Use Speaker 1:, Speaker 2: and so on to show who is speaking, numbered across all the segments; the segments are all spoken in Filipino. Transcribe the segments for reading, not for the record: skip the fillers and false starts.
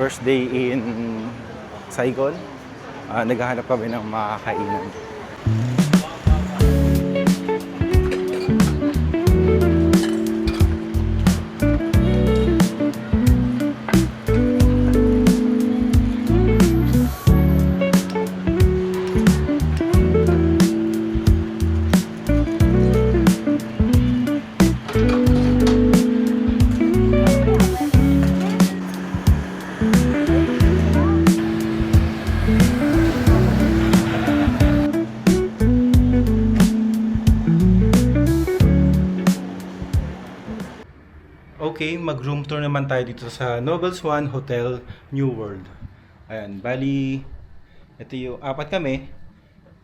Speaker 1: first day in Saigon. Naghahanap kami ng makakainan. Okay, mag-room tour naman tayo dito sa Noble Swan Hotel New World. Ayan, bali, ito yung apat kami.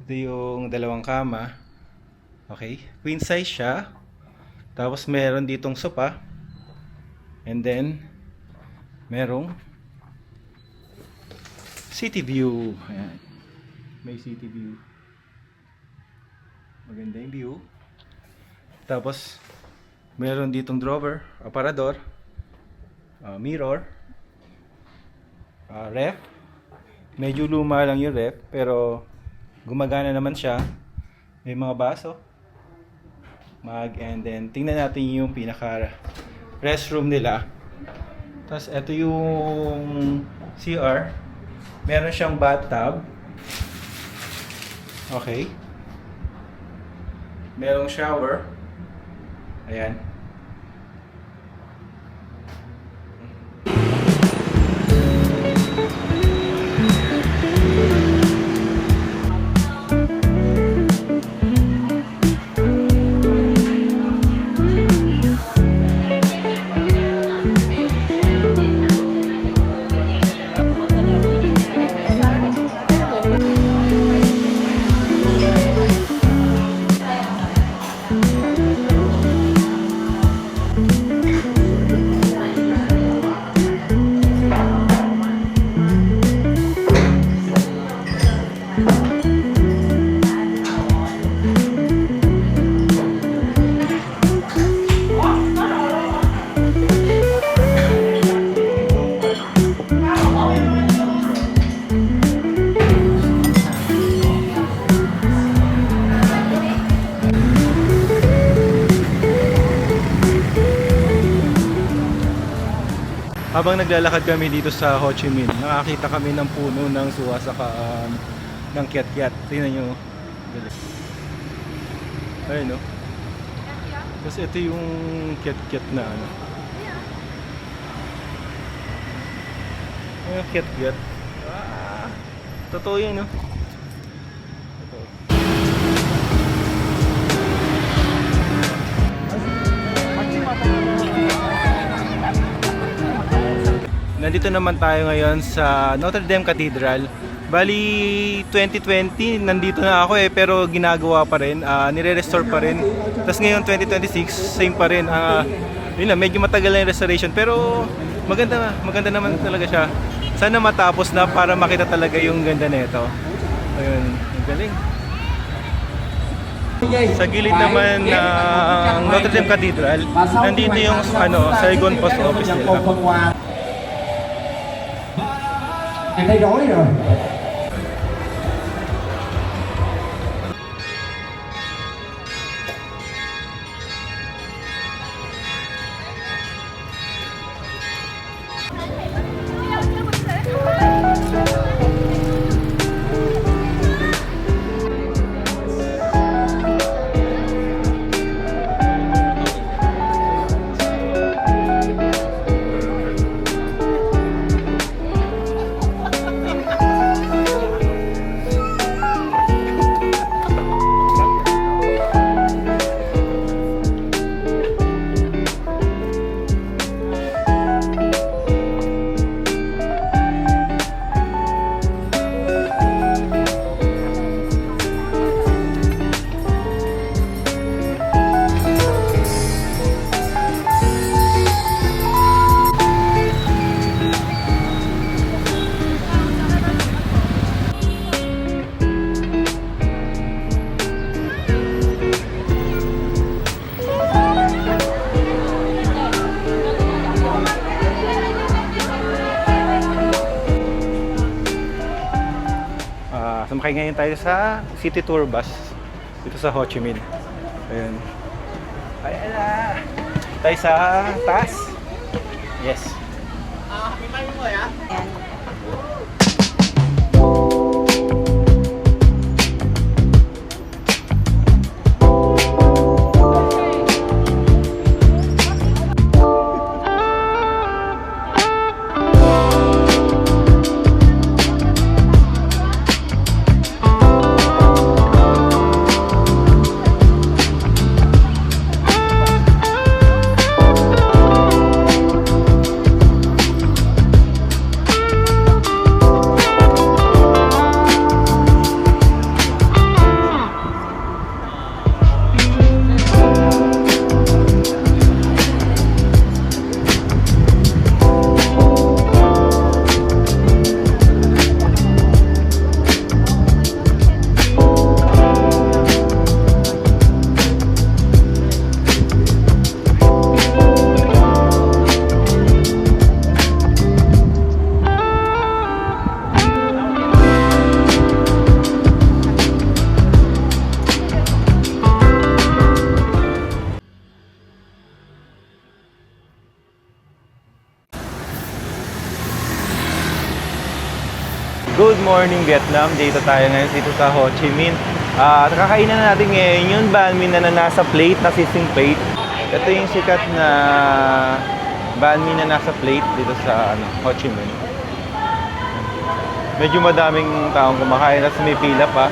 Speaker 1: Ito yung dalawang kama. Okay, queen size siya. Tapos meron ditong sofa. And then, merong city view. Ayan, may city view. Maganda yung view. Tapos, meron ditong drawer, aparador, mirror, ref. Medyo luma lang yung ref, pero gumagana naman siya. May mga baso, and then tingnan natin yung pinaka restroom nila. Tapos ito yung CR. Meron siyang bathtub. Okay. Merong shower. Ayan. Habang naglalakad kami dito sa Ho Chi Minh, nakakita kami ng puno ng suha saka ng kiat-kiat. Tingnan nyo. Ayun, no? Tapos ito yung kiat-kiat na ano. Ayun, kiat-kiat. Totoo yun, no? Totoo. Nandito naman tayo ngayon sa Notre Dame Cathedral. Bali 2020 nandito na ako pero ginagawa pa rin, nire-restore pa rin. Tapos ngayon 2026 same pa rin. Yun lang, medyo matagal na yung restoration pero maganda naman talaga siya. Sana matapos na para makita talaga yung ganda nito. Ayun, ang galing. Sa gilid naman ng Notre Dame Cathedral, nandito yung Saigon Post Office nila.
Speaker 2: Anh thấy rối rồi.
Speaker 1: Sumakay ngayon tayo sa city tour bus dito sa Ho Chi Minh. Ayun. Ayan na. Tayo sa taas. Yes. Good morning Vietnam, dito tayo ngayon dito sa Ho Chi Minh. Kakainan na natin ngayon yung banh mi na nasa plate, na sisig plate. Ito yung sikat na banh mi na nasa plate dito sa Ho Chi Minh. Medyo madaming taong kumakain at may pila pa.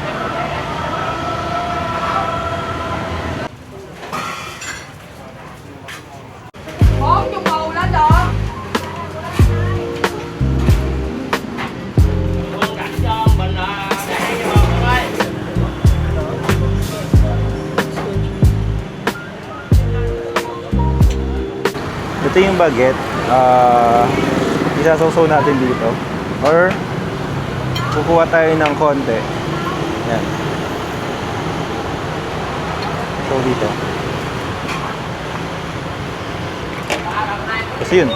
Speaker 3: Yung maulan đó.
Speaker 1: Ito yung baguette. Isasawsaw natin dito. Or kukuha tayo ng konti. Yan. So dito. Kasi yun.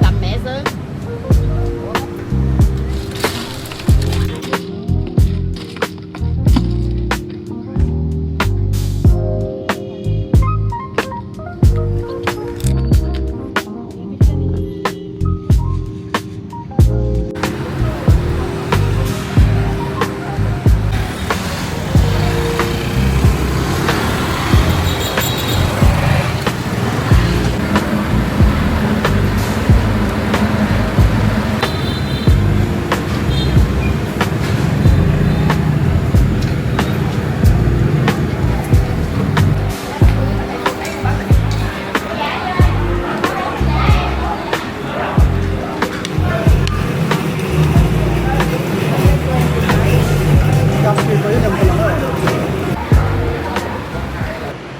Speaker 3: Cầm mẹ xứ.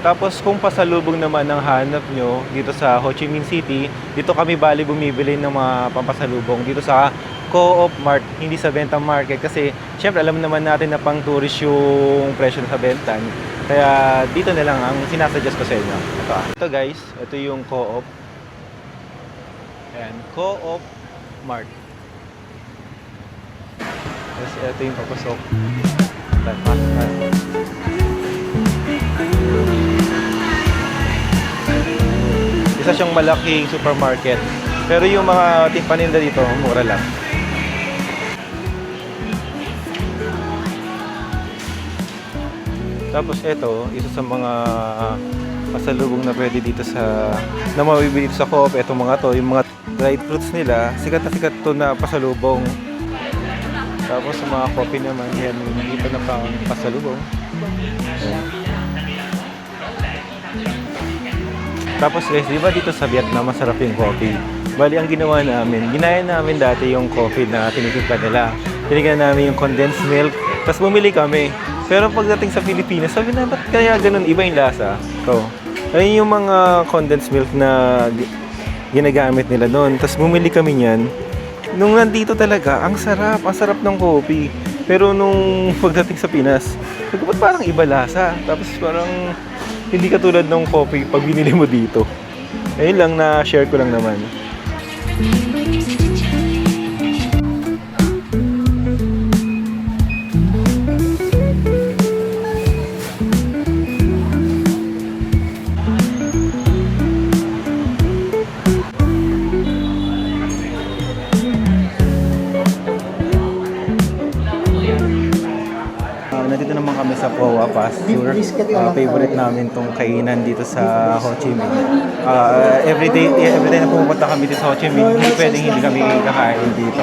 Speaker 1: Tapos kung pasalubong naman ang hanap nyo dito sa Ho Chi Minh City, dito kami bali bumibili ng mga pampasalubong dito sa Co-op Mart, hindi sa Benta Market kasi syempre alam naman natin na pang tourist yung presyo sa Bentan. Kaya dito na lang ang sinasuggest ko sa inyo. Ito guys, ito yung Co-op. Ayan, Co-op Mart. Tapos ito yung papasok. Isa siyang malaking supermarket. Pero yung mga paninda dito, mura lang. Tapos ito, isa sa mga pasalubong na pwede dito sa na mabibili dito sa Co-op. Ito mga to, yung mga dried fruits nila, sikat to na pasalubong. Tapos sa mga coffee naman, yan, dito na pang pasalubong. Ayan. Tapos guys, di ba dito sa Vietnam masarap yung coffee? Bali, ang ginawa namin, ginaya namin dati yung coffee na tinitimpla nila. Tinignan namin yung condensed milk, tapos bumili kami. Pero pagdating sa Pilipinas, sabi na, ba't kaya ganun? Iba yung lasa. So, ayun yung mga condensed milk na ginagamit nila noon. Tapos bumili kami niyan. Nung nandito talaga, ang sarap ng coffee. Pero nung pagdating sa Pinas, ba't parang iba lasa? Tapos parang hindi katulad ng coffee pag binili mo dito. Ayun lang na share ko lang naman. Nandito naman kami sa Poa Pasture. Favorite namin tong kainan dito sa Ho Chi Minh. Everyday na pumunta kami dito sa Ho Chi Minh, hindi pwedeng hindi kami kakain dito.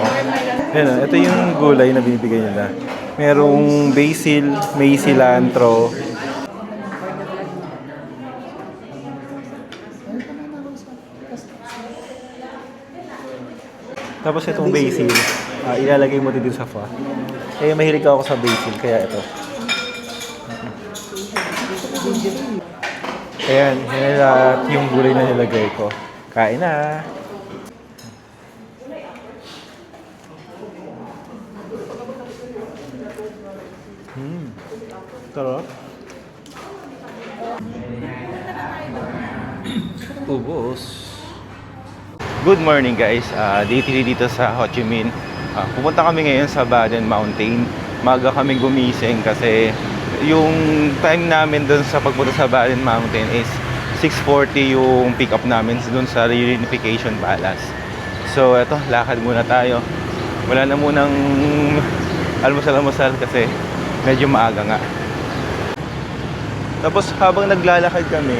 Speaker 1: Ayan, ito yung gulay na binibigay nila. Merong basil, may cilantro. Tapos itong basil, ilalagay mo dito sa pho. Eh, mahilig ako sa basil, kaya ito. Ayan, yan lahat yung gulay na nilagay ko. Kain na! Sarap. Ubos. Good morning guys, day 3 dito sa Ho Chi Minh. Pupunta kami ngayon sa Baden Mountain. Maga kami gumising kasi yung time namin dun sa pagpunta sa Baden Mountain is 6:40 yung pick up namin dun sa Reunification Palace. So eto, lakad muna tayo. Wala na munang almusal kasi medyo maaga nga. Tapos habang naglalakad kami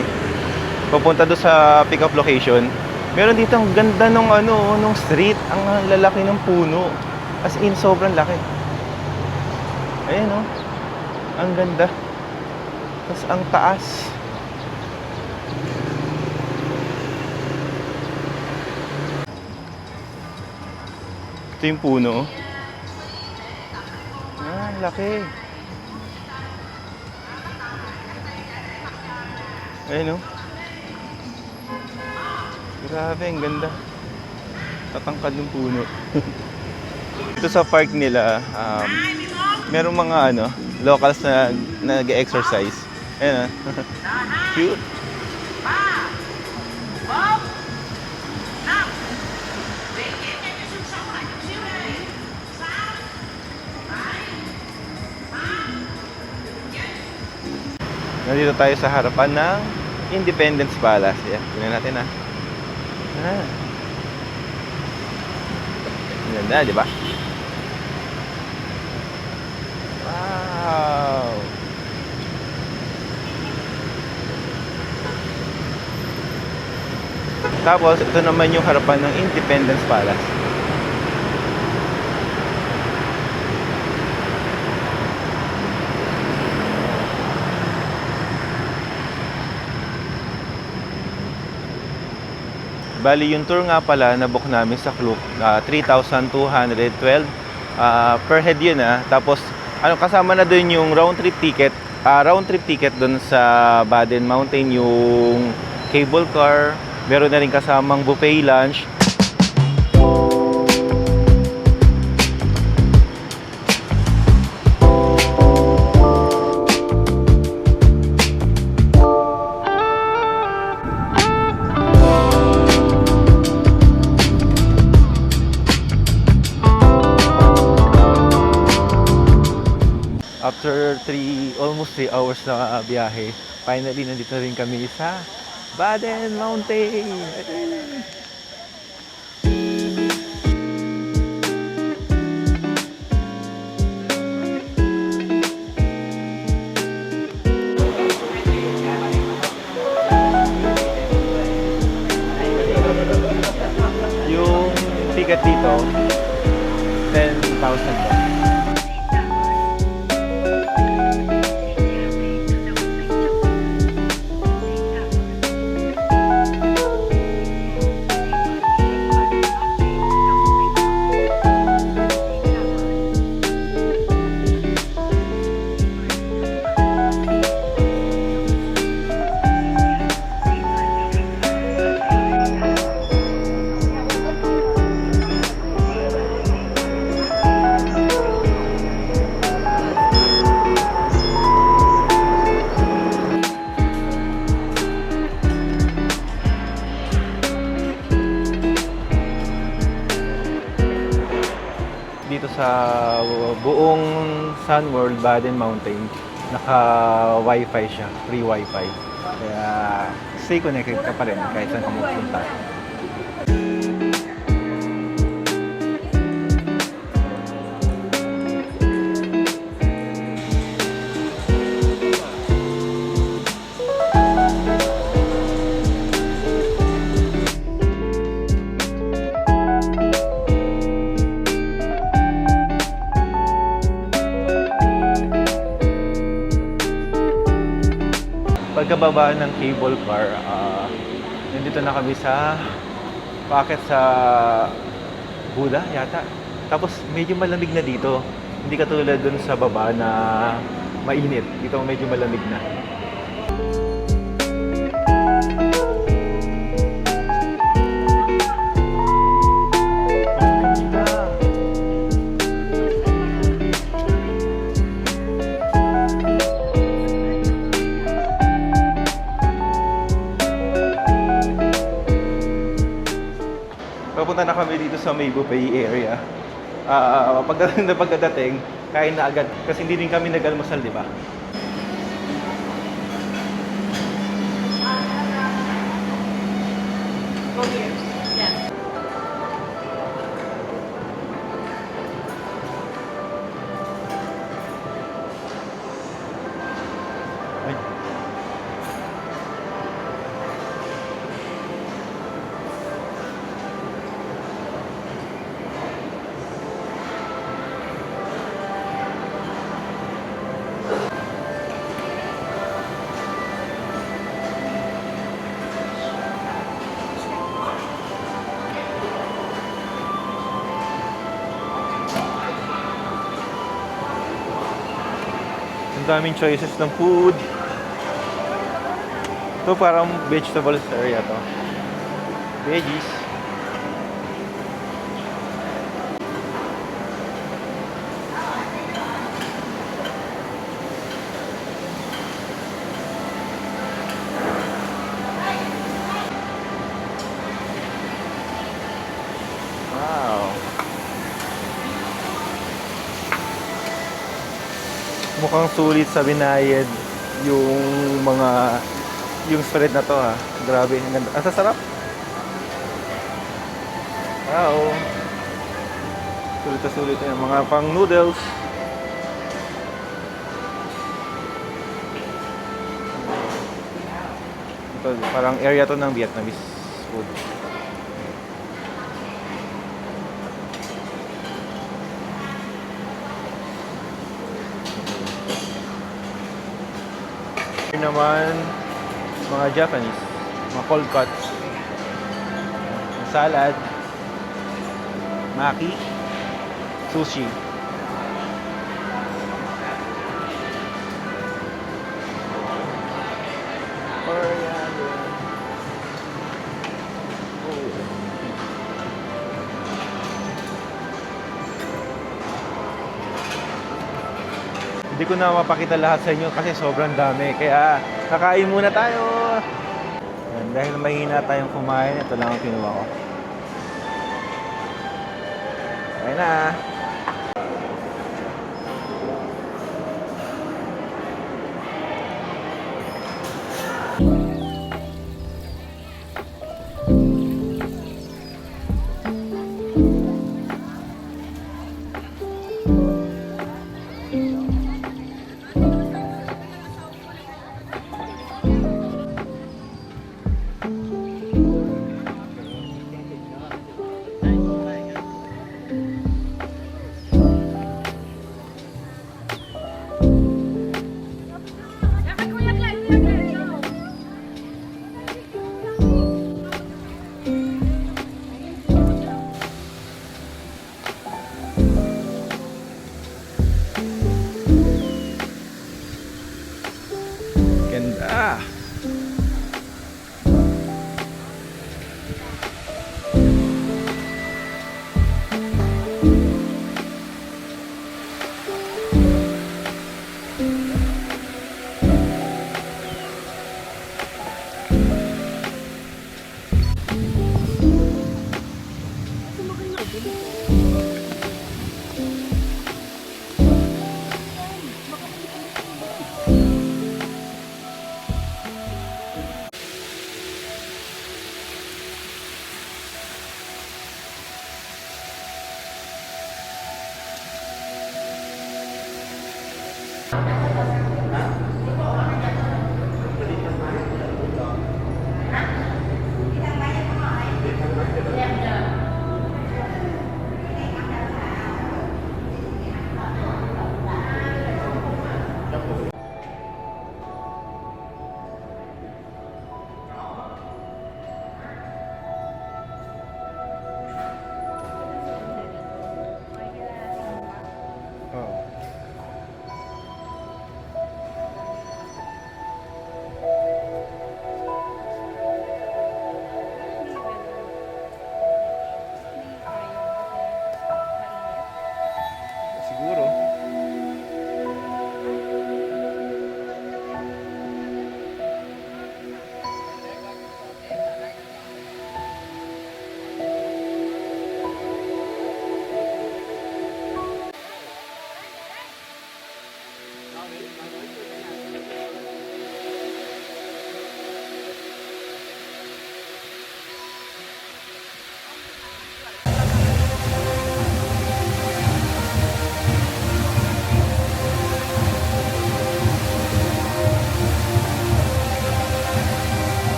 Speaker 1: papunta doon sa pick up location, meron dito ang ganda nung street, ang lalaki ng puno. As in, sobrang laki. Ayan o. Ang ganda. Tapos ang taas. Ito yung puno. Laki. Ayan o. Grabe, ang ganda. Tatangkad ng puno. Ito sa park nila, merong mga locals na nag-exercise. Ayan Cute. Nandito tayo sa harapan ng Independence Palace. Yan, tingnan natin Ganda, di ba? Wow! Tapos, ito naman yung harapan ng Independence Palace. Bali, yung tour nga pala na book namin sa Klook, 3,212 per head yun Tapos, kasama na dun yung round trip ticket dun sa Baden Mountain, yung cable car, meron na rin kasamang buffet lunch. After almost 3 hours na biyahe, finally nandito rin kami sa Baden Mountain. Yung ticket dito, 10,000 ba? dito sa buong Sun World, Baden Mountain. Naka-Wi-Fi siya, free Wi-Fi. Kaya stay connected ka pa rin kahit saan ka magpunta. Pagkababa ng cable car, nandito na kami sa packet sa Buda yata. Tapos medyo malamig na dito. Hindi katulad dun sa baba na mainit. Dito medyo malamig na. Ang ganda. Papunta na kami dito sa May Buffet area. Pagkadating, kain na agad. Kasi hindi din kami nag-almusal, di ba?
Speaker 3: Go here. Yes.
Speaker 1: Ay. Ang daming choices ng food. Ito parang vegetables area to. Veggies. Wow. Mukhang sulit sa binayad yung spread na to ha. Grabe, ang ganda. Ang sasarap. Wow. Sulit na sulit yan. Mga pang noodles. Ito, parang area to ng Vietnamese food. Here naman, mga Japanese, mga cold cuts, salad, maki, sushi. Coriander. Oh. Hindi ko na mapakita lahat sa inyo kasi sobrang dami. Kaya kakain muna tayo. Yan, dahil mahina tayong kumain, ito lang ang kinuha ko. Kain na.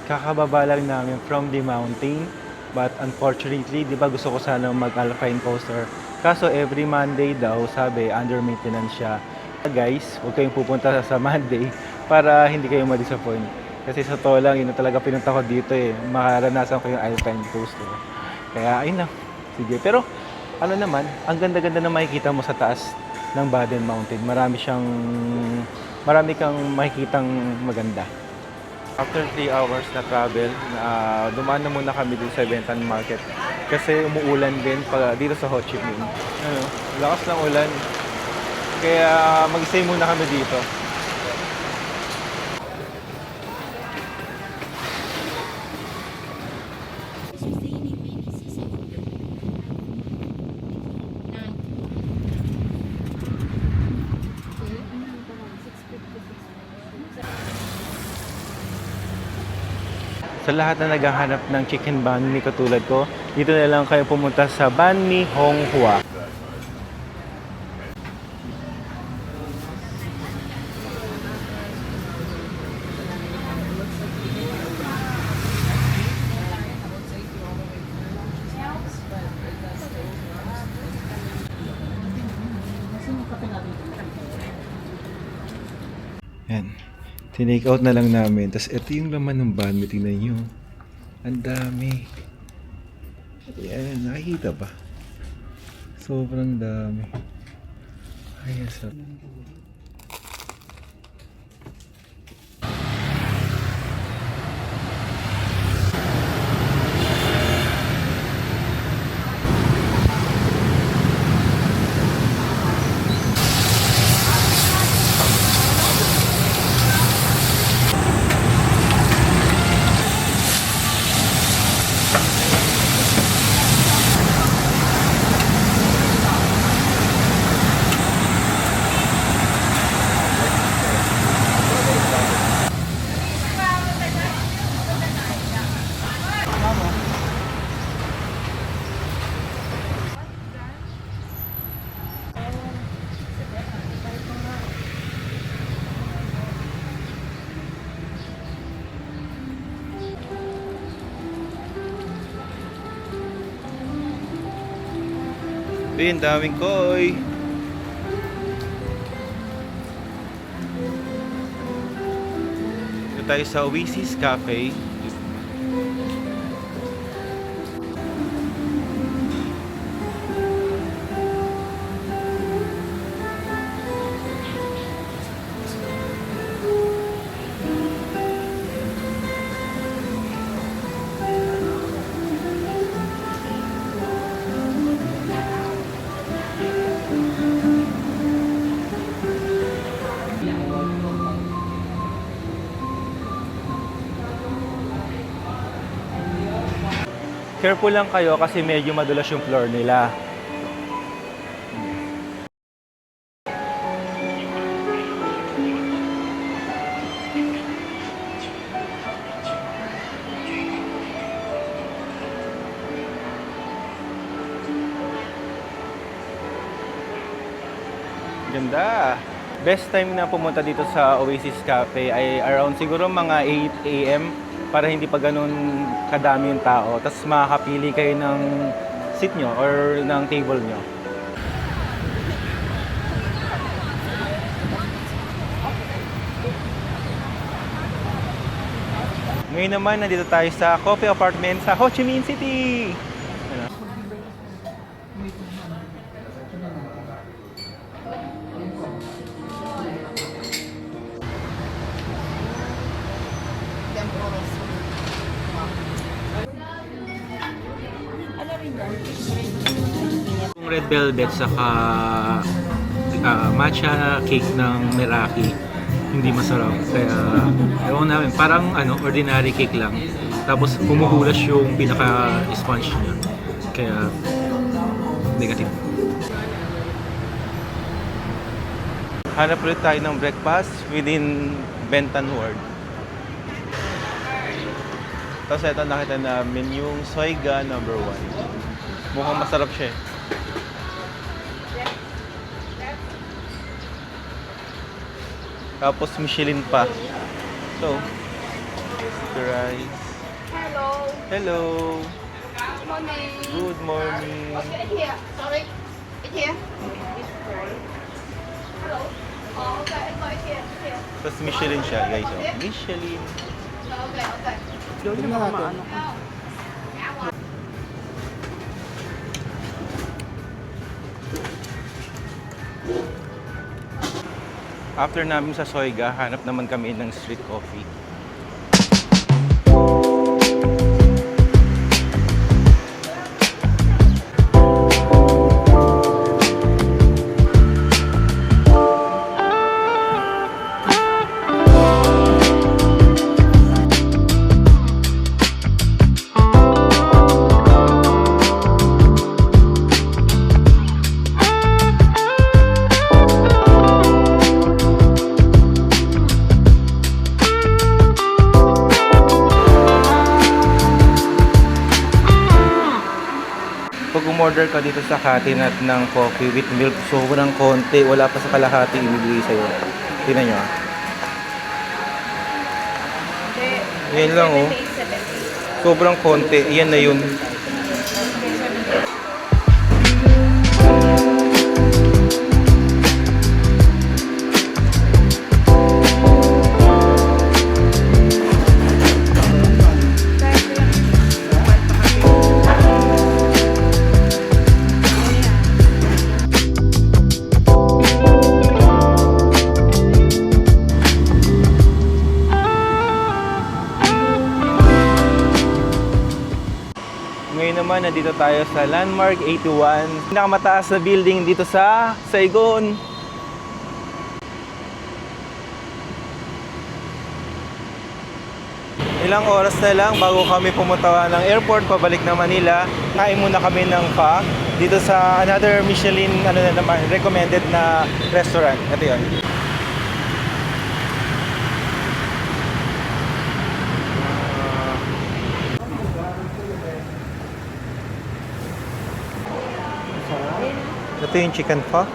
Speaker 1: Kakababa lang namin from the mountain. But unfortunately, di ba gusto ko sana mag-alpine coaster. Kaso every Monday daw, sabi, under maintenance siya. Guys, huwag kayong pupunta sa Monday para hindi kayo ma-disappoint. Kasi sa totoo lang, yun na talaga pinunta ko dito eh. Makaranasan ko yung alpine coaster. Kaya ayun lang. Sige. Pero ano naman, ang ganda-ganda na makikita mo sa taas ng Baden Mountain. Marami kang makikitang maganda. After 3 hours na travel, dumaan na muna kami dito sa Bentan Market. Kasi umuulan din dito sa Ho Chi Minh. Ano, lakas ng ulan. Kaya mag-stay muna kami dito. Sa lahat na naghahanap ng chicken banh mi katulad ko, dito na lang kayo pumunta sa Banh Mi Hong Hua. Yan. Tinake out na lang namin. Tapos ito yung laman ng banh mi. Tingnan nyo. Ang dami. Yan. Nakikita ba? Sobrang dami. Ay, asap. Ayun, daming koi. Dito tayo sa Oasis Cafe. Careful lang kayo kasi medyo madulas yung floor nila. Ganda! Best time na pumunta dito sa Oasis Cafe ay around siguro mga 8 AM para hindi pa ganun kadami yung tao. Tapos makakapili kayo ng seat nyo or ng table nyo. Ngayon naman, nandito tayo sa coffee apartment sa Ho Chi Minh City. Ano? Yung red velvet saka matcha cake ng Meraki. hindi masarap. Kaya, ewan namin, parang ordinary cake lang. Tapos humuhulas yung pinaka-sponge niya. Kaya, negative. Hanap ulit tayo ng breakfast within Bentan Ward. Tapos ito nakita namin yung Soyga No. 1. Mukhang masarap siya eh. Tapos Michelin pa. So, the rice.
Speaker 3: Hello.
Speaker 1: Hello.
Speaker 3: Good morning.
Speaker 1: Good morning.
Speaker 3: Okay, it's here. Sorry. It's here. Hello. Oh, okay. It's here. It's here.
Speaker 1: Tapos Michelin siya, guys. Oh. Michelin.
Speaker 3: Okay, okay.
Speaker 2: Tingnan natin.
Speaker 1: After namin sa Soyga, hanap naman kami ng street coffee. Pag umorder ka dito sa Katinat ng coffee with milk, sobrang konti, wala pa sa kalahati ibibigay sa'yo. Tingnan nyo ah. Yan lang oh. Sobrang konti, yan na yun. Ngayon naman, nandito tayo sa Landmark 81. Pinakamataas na building dito sa Saigon. Ilang oras na lang bago kami pumunta ng airport, pabalik na Manila. Kain muna kami ng pho dito sa another Michelin recommended na restaurant. Ito yun. Ito yung chicken pho.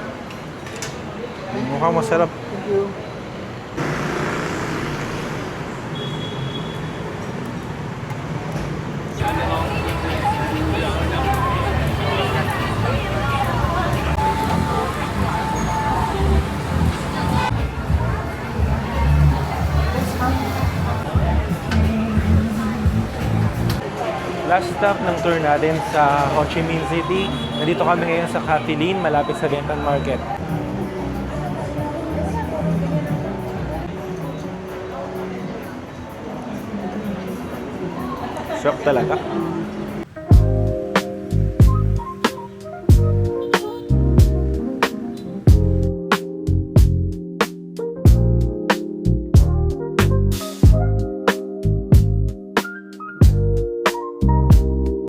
Speaker 1: Mukhang masarap. Last stop ng tour natin sa Ho Chi Minh City. Nandito kami ngayon sa Ca Thi Lin, malapit sa Bentan Market. Shock talaga.